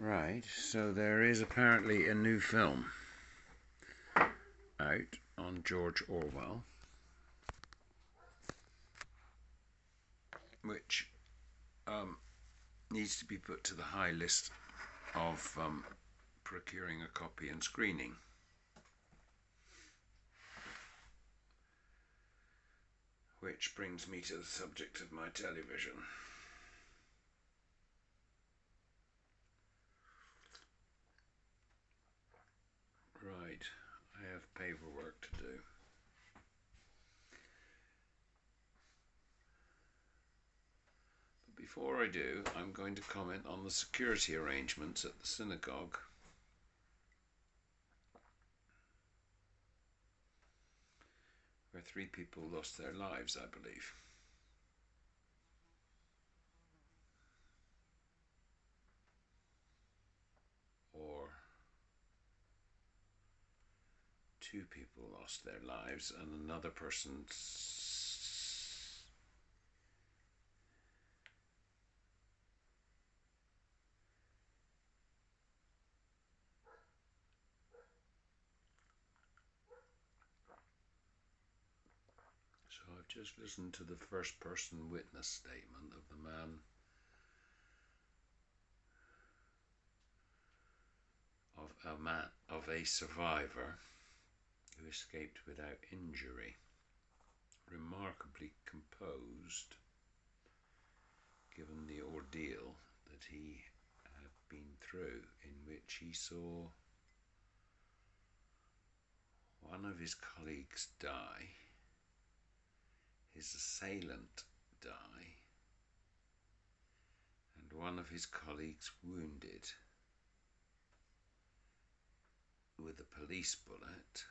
Right, so there is apparently a new film out on George Orwell, which needs to be put to the high list of procuring a copy and screening. Which brings me to the subject of my television. Right, I have paperwork to do. But before I do, I'm going to comment on the security arrangements at the synagogue. Where 3 people lost their lives, I believe. Or 2 people lost their lives and another person So I've just listened to the first person witness statement of the man of a survivor who escaped without injury, remarkably composed given the ordeal that he had been through, in which he saw one of his colleagues die, his assailant die, and one of his colleagues wounded with a police bullet,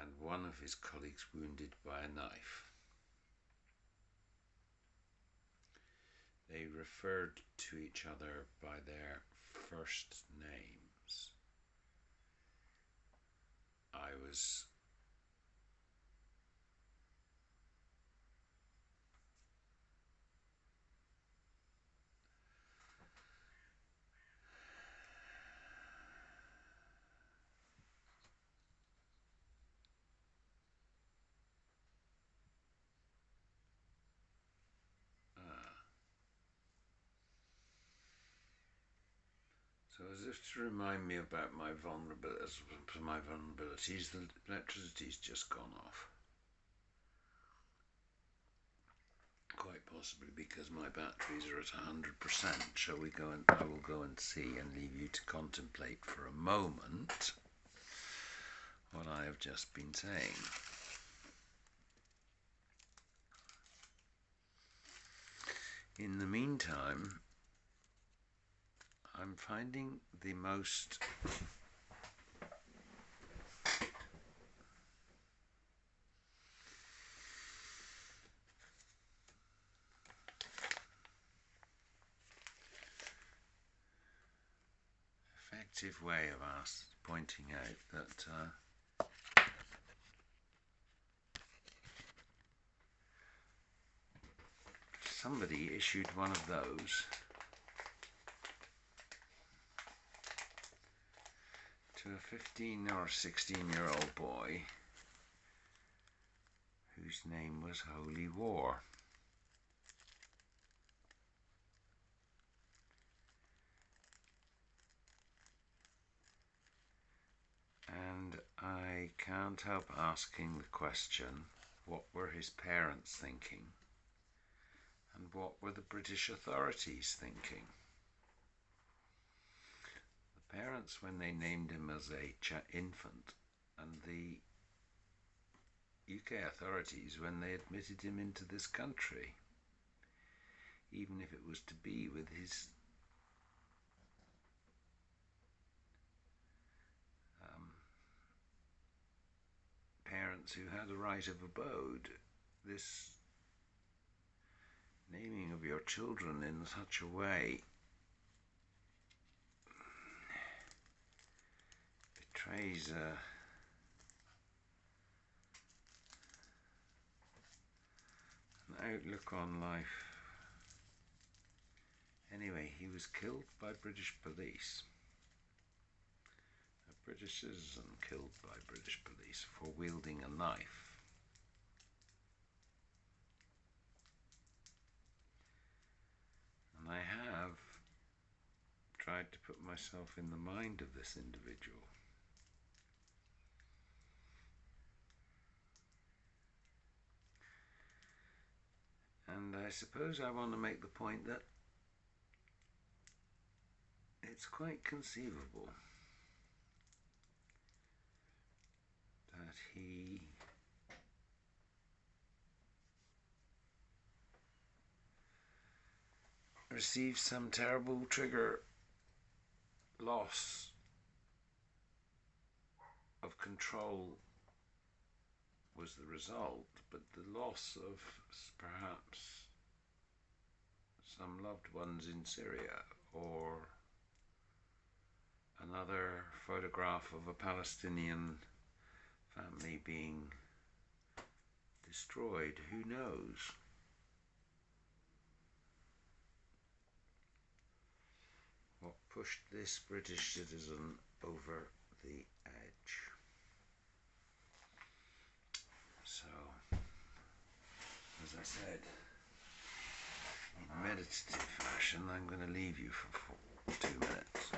and one of his colleagues wounded by a knife. They referred to each other by their first names. I was So as if to remind me about my vulnerabilities, the electricity's just gone off. Quite possibly because my batteries are at 100%. Shall we go and I will go and see and leave you to contemplate for a moment what I have just been saying. In the meantime, I'm finding the most effective way of us pointing out that somebody issued one of those to a 15 or 16-year-old boy whose name was Holy War. And I can't help asking the question, what were his parents thinking? And what were the British authorities thinking? The parents, when they named him as a infant, and the UK authorities when they admitted him into this country, even if it was to be with his parents who had a right of abode. This naming of your children in such a way betrays an outlook on life. Any Anyway, he was killed by British police. A British citizen killed by British police for wielding a knife. And I have tried to put myself in the mind of this individual. And I suppose I want to make the point that it's quite conceivable that he received some terrible trigger loss of control was the result, but the loss of perhaps some loved ones in Syria, or another photograph of a Palestinian family being destroyed. Who knows? What pushed this British citizen over the edge? So, as I said, in meditative fashion, I'm going to leave you for 2 minutes.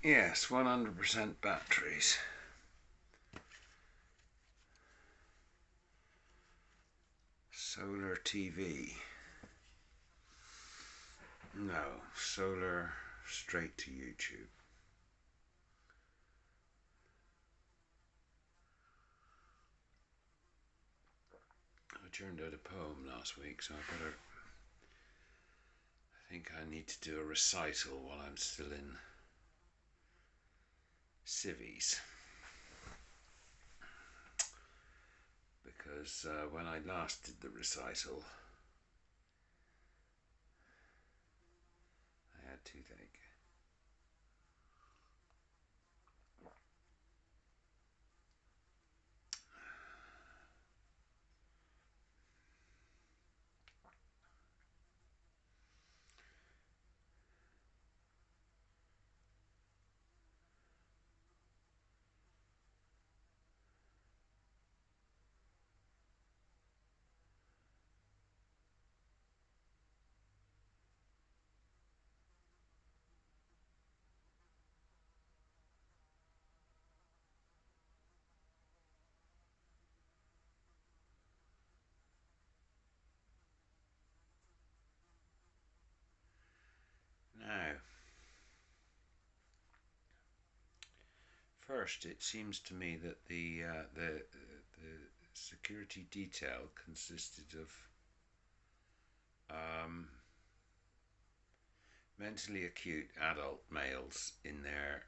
Yes, 100% batteries. Solar TV. No, solar straight to YouTube. I turned out a poem last week, so I think I need to do a recital while I'm still in civvies. Because when I last did the recital, I had toothache. Now, first, it seems to me that the security detail consisted of mentally acute adult males in their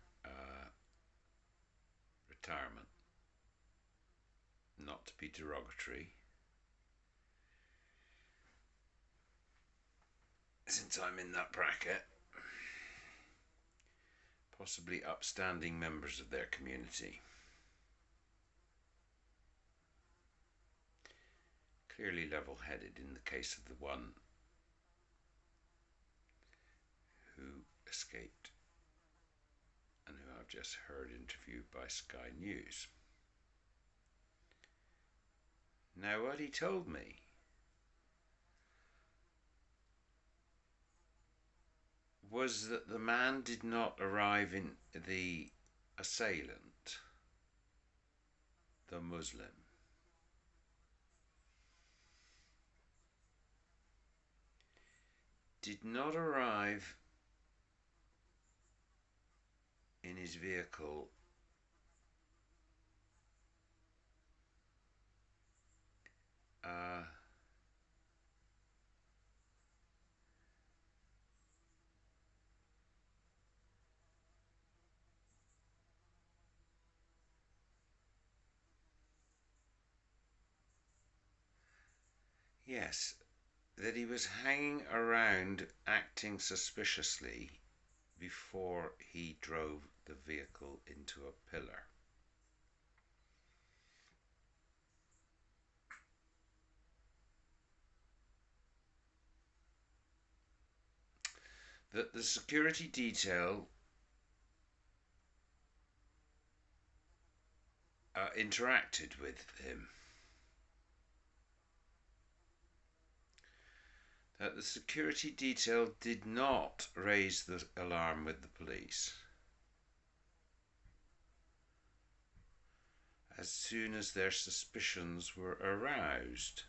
retirement. Not to be derogatory, since I'm in that bracket, possibly upstanding members of their community. Clearly level-headed in the case of the one who escaped and who I've just heard interviewed by Sky News. Now, what he told me was that the man did not arrive in the assailant, the Muslim, did not arrive in his vehicle yes, that he was hanging around acting suspiciously before he drove the vehicle into a pillar. That the security detail interacted with him. That the security detail did not raise the alarm with the police. As soon as their suspicions were aroused.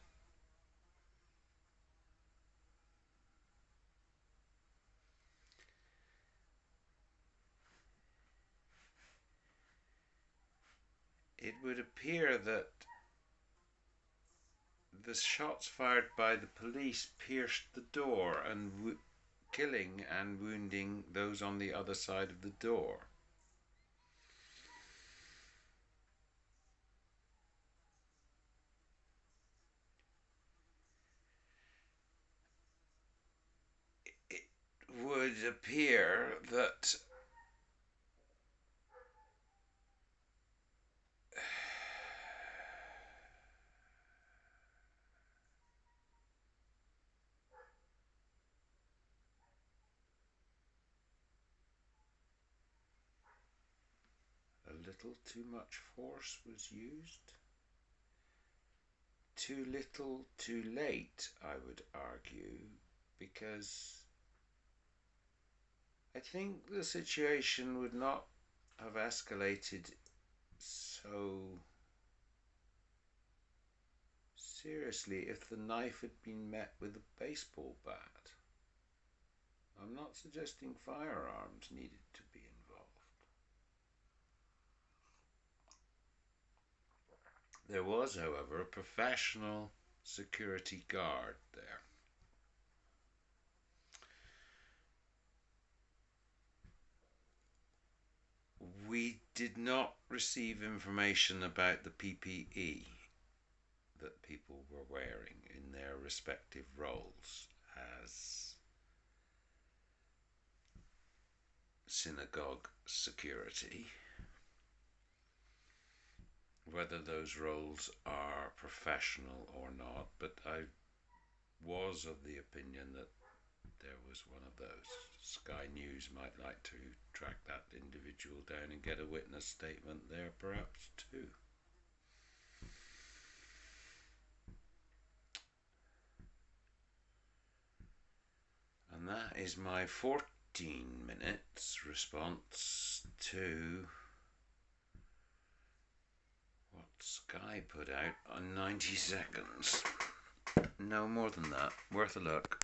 It would appear that the shots fired by the police pierced the door and killing and wounding those on the other side of the door. It would appear that a little too much force was used. Too little, too late, I would argue, because I think the situation would not have escalated so seriously if the knife had been met with a baseball bat. I'm not suggesting firearms needed to be involved. There was, however, a professional security guard there. We did not receive information about the PPE that people were wearing in their respective roles as synagogue security, whether those roles are professional or not, but I was of the opinion that there was one of those. Sky News might like to track that individual down and get a witness statement there perhaps too. And that is my 14 minutes response to what Sky put out on 90 seconds. No more than that. Worth a look.